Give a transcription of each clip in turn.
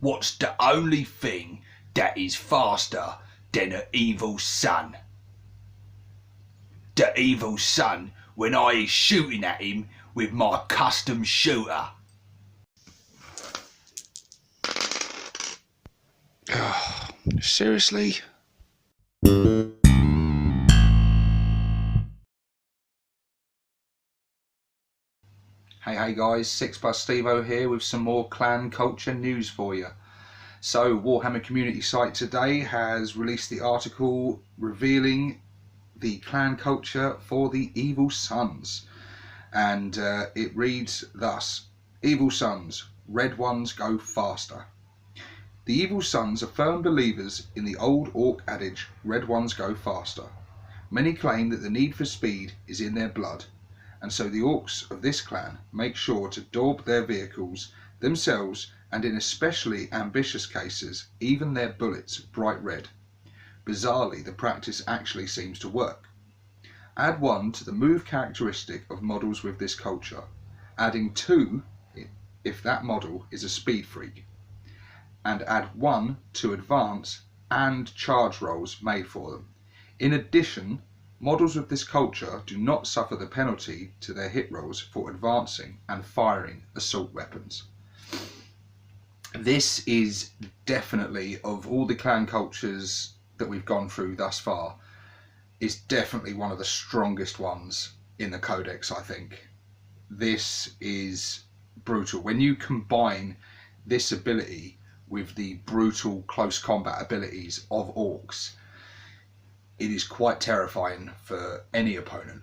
What's the only thing that is faster than an evil sun? The evil sun when I is shooting at him with my custom shooter. Seriously? Hey guys, 6+ Stevo here with some more clan culture news for you. So Warhammer community site today has released the article revealing the clan culture for the Evil Sunz, and it reads thus: Evil Sunz, red ones go faster. The Evil Sunz are firm believers in the old orc adage, red ones go faster. Many claim that the need for speed is in their blood, and so the orcs of this clan make sure to daub their vehicles, themselves, and in especially ambitious cases, even their bullets bright red. Bizarrely, the practice actually seems to work. Add 1 to the move characteristic of models with this culture, adding 2 if that model is a speed freak, and add 1 to advance and charge rolls made for them. In addition, models with this culture do not suffer the penalty to their hit rolls for advancing and firing assault weapons. This is definitely, of all the clan cultures that we've gone through thus far, is definitely one of the strongest ones in the codex, I think. This is brutal. When you combine this ability with the brutal close combat abilities of orcs, it is quite terrifying for any opponent.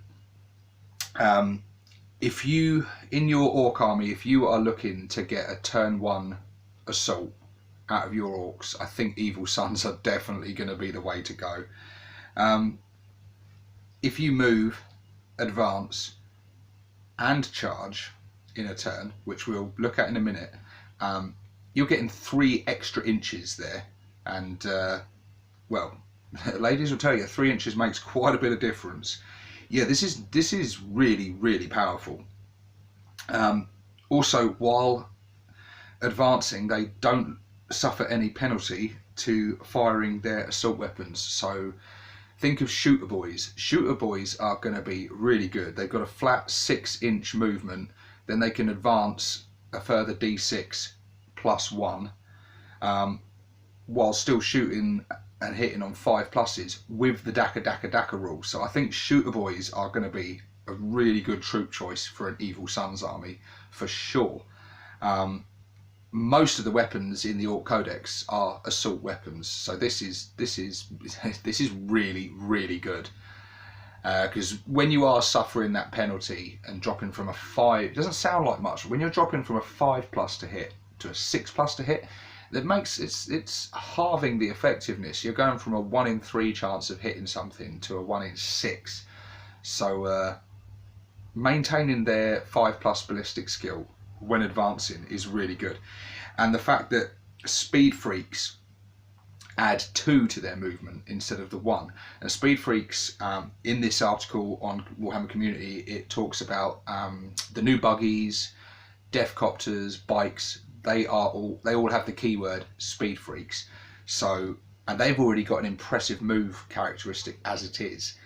If you, in your orc army, if you are looking to get a turn 1 assault out of your orcs, I think Evil Sunz are definitely going to be the way to go. If you move, advance and charge in a turn, which we'll look at in a minute, you're getting 3 extra inches there, and well, ladies will tell you 3 inches makes quite a bit of difference. Yeah, this is really powerful. Also, while advancing, they don't suffer any penalty to firing their assault weapons. So think of shooter boys. Shooter boys are going to be really good. They've got a flat 6-inch movement, then they can advance a further d6 plus 1, while still shooting and hitting on 5+ with the Daka rule. So I think shooter boys are going to be a really good troop choice for an Evil Sunz army for sure. Most of the weapons in the Orc Codex are assault weapons, so this is really good, because when you are suffering that penalty and dropping from a 5, it doesn't sound like much, but when you're dropping from a 5+ to hit to a 6+ to hit, that makes it's halving the effectiveness. You're going from a 1 in 3 chance of hitting something to a 1 in 6. So maintaining their 5+ ballistic skill when advancing is really good. And the fact that speed freaks add 2 to their movement instead of the 1. And speed freaks, in this article on Warhammer Community, it talks about the new buggies, death copters, bikes. They all have the keyword speed freaks. So, and they've already got an impressive move characteristic as it is.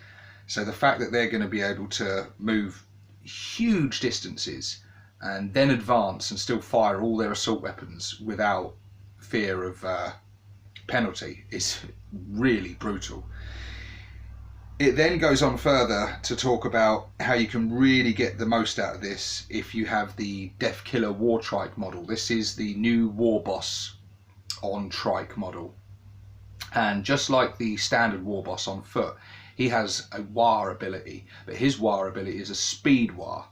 So the fact that they're going to be able to move huge distances and then advance and still fire all their assault weapons without fear of penalty is really brutal. It then goes on further to talk about how you can really get the most out of this if you have the Death Killer War Trike model. This is the new War Boss on Trike model, and just like the standard War Boss on foot, he has a War ability, but his War ability is a speed War.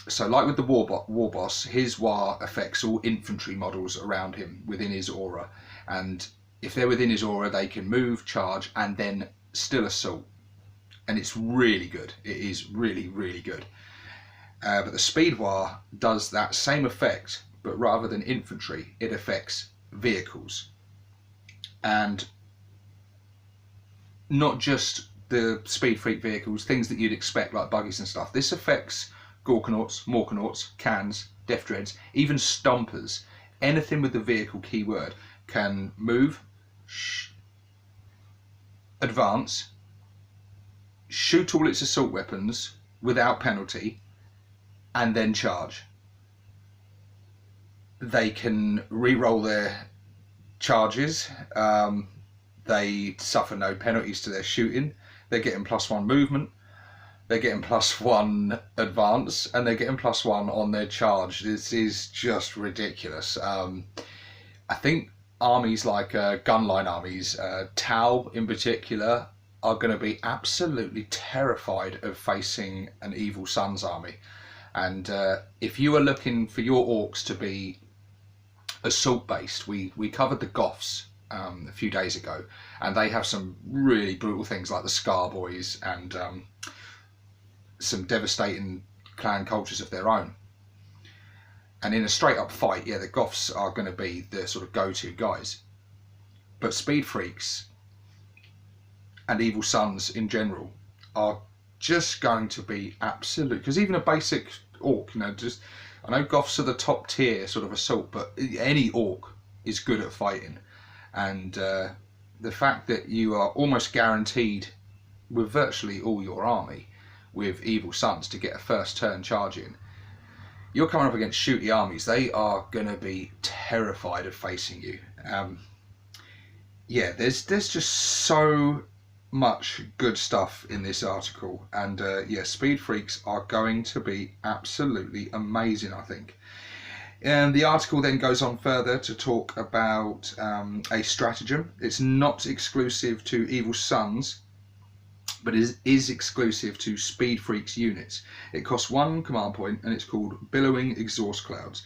So like with the War Boss, his War affects all infantry models around him within his aura, and if they're within his aura they can move, charge and then still assault, and it's really good. It is really good. But the speed War does that same effect, but rather than infantry it affects vehicles, and not just the speed freak vehicles, things that you'd expect like buggies and stuff. This affects Gorkanauts, Morkanauts, Cans, Death Dreads, even Stompers. anything with the vehicle keyword can move, advance, shoot all its assault weapons without penalty, and then charge. They can re-roll their charges. They suffer no penalties to their shooting. They're getting +1 movement. They're getting +1 advance, and they're getting +1 on their charge. This is just ridiculous. I think armies like gunline armies, Tau in particular, are going to be absolutely terrified of facing an evil Sunz army. And if you are looking for your orcs to be assault based, we covered the Goths a few days ago, and they have some really brutal things like the Scar Boys and some devastating clan cultures of their own. And in a straight up fight, yeah, the Goths are going to be the sort of go-to guys. But Speed Freaks and Evil Sunz in general are just going to be absolute, because even a basic orc, you know, just, I know Goths are the top tier sort of assault, but any orc is good at fighting. And the fact that you are almost guaranteed with virtually all your army with Evil Sunz to get a first turn charge in, you're coming up against shooty armies. They are going to be terrified of facing you. Yeah, there's just so much good stuff in this article, and yeah, Speed Freaks are going to be absolutely amazing, I think. And the article then goes on further to talk about a stratagem. It's not exclusive to Evil Sunz, but is exclusive to Speed Freaks units. It costs 1 command point, and it's called Billowing Exhaust Clouds.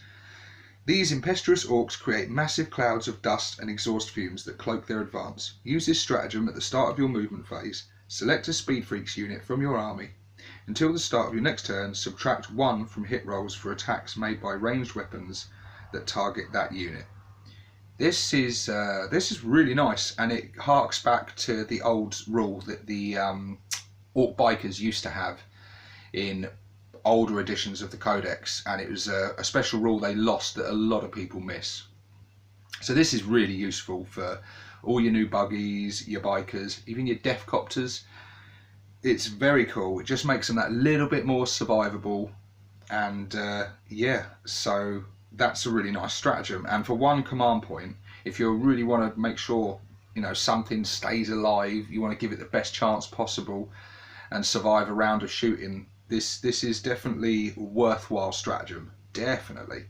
These impetuous orcs create massive clouds of dust and exhaust fumes that cloak their advance. Use this stratagem at the start of your movement phase. Select a Speed Freaks unit from your army. Until the start of your next turn, subtract 1 from hit rolls for attacks made by ranged weapons that target that unit. This is really nice, and it harks back to the old rule that the orc bikers used to have in older editions of the Codex, and it was a special rule they lost that a lot of people miss. So this is really useful for all your new buggies, your bikers, even your deathcopters. It's very cool. It just makes them that little bit more survivable, and yeah, so that's a really nice stratagem. And for 1 command point, if you really want to make sure, you know, something stays alive, you want to give it the best chance possible and survive a round of shooting, this is definitely a worthwhile stratagem, definitely.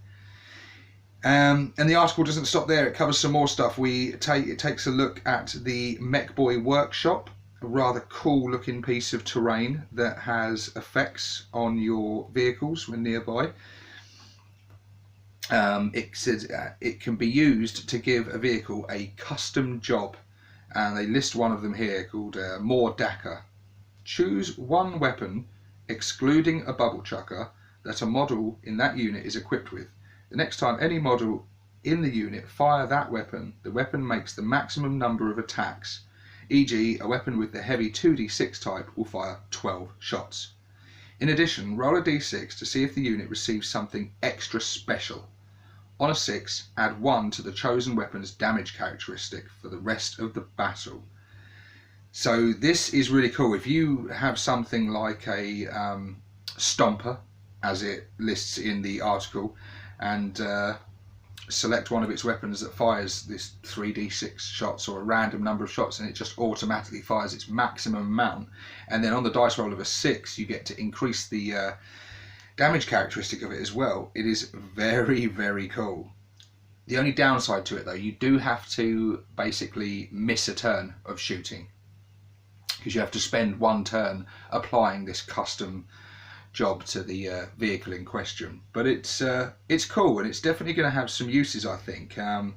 And the article doesn't stop there. It covers some more stuff. It takes a look at the Mech Boy Workshop, a rather cool looking piece of terrain that has effects on your vehicles when nearby. It says it can be used to give a vehicle a custom job, and they list one of them here called More Daka. Choose 1 weapon, excluding a bubble chucker, that a model in that unit is equipped with. The next time any model in the unit fire that weapon, the weapon makes the maximum number of attacks. E.g., a weapon with the heavy 2d6 type will fire 12 shots. In addition, roll a d6 to see if the unit receives something extra special. On a 6, add 1 to the chosen weapon's damage characteristic for the rest of the battle. So this is really cool. If you have something like a Stomper, as it lists in the article, and select one of its weapons that fires this 3d6 shots or a random number of shots, and it just automatically fires its maximum amount, and then on the dice roll of a 6 you get to increase the damage characteristic of it as well. It is very, very cool. The only downside to it though, you do have to basically miss a turn of shooting, because you have to spend 1 turn applying this custom job to the vehicle in question. But it's cool, and it's definitely going to have some uses, I think, and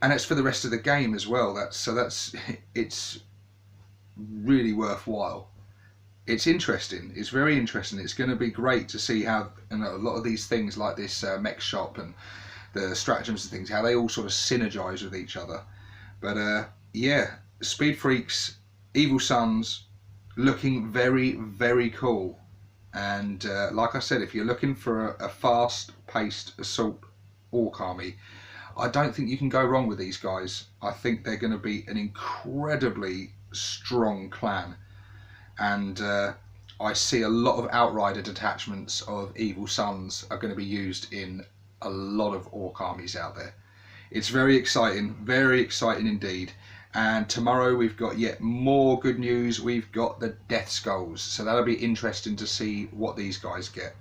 it's for the rest of the game as well. It's really worthwhile. It's interesting. It's very interesting. It's going to be great to see how, you know, a lot of these things like this mech shop and the stratagems and things, how they all sort of synergize with each other. But yeah, Speed Freaks, Evil Sunz, looking very, very cool. And like I said, if you're looking for a fast-paced assault Orc army. I don't think you can go wrong with these guys. I think they're going to be an incredibly strong clan, and I see a lot of outrider detachments of Evil Sunz are going to be used in a lot of Orc armies out there. It's very exciting indeed. And tomorrow we've got yet more good news. We've got the Death Skulls, so that'll be interesting to see what these guys get.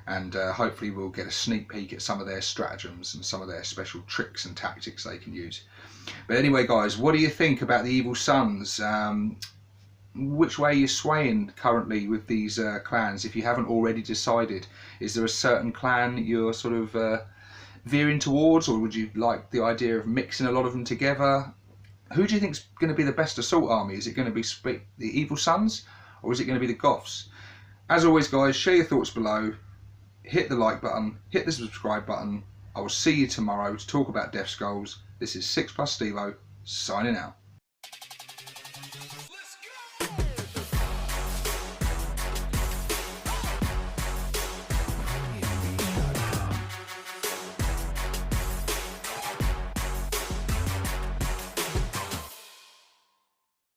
And hopefully we'll get a sneak peek at some of their stratagems and some of their special tricks and tactics they can use. But anyway, guys, what do you think about the Evil Sunz? Which way are you swaying currently with these clans? If you haven't already decided, is there a certain clan you're sort of veering towards, or would you like the idea of mixing a lot of them together? Who do you think is going to be the best assault army? Is it going to be the Evil Sunz, or is it going to be the Goths? As always, guys, share your thoughts below. Hit the like button, hit the subscribe button. I will see you tomorrow to talk about Death Skulls. This is 6 Plus Stevo, signing out.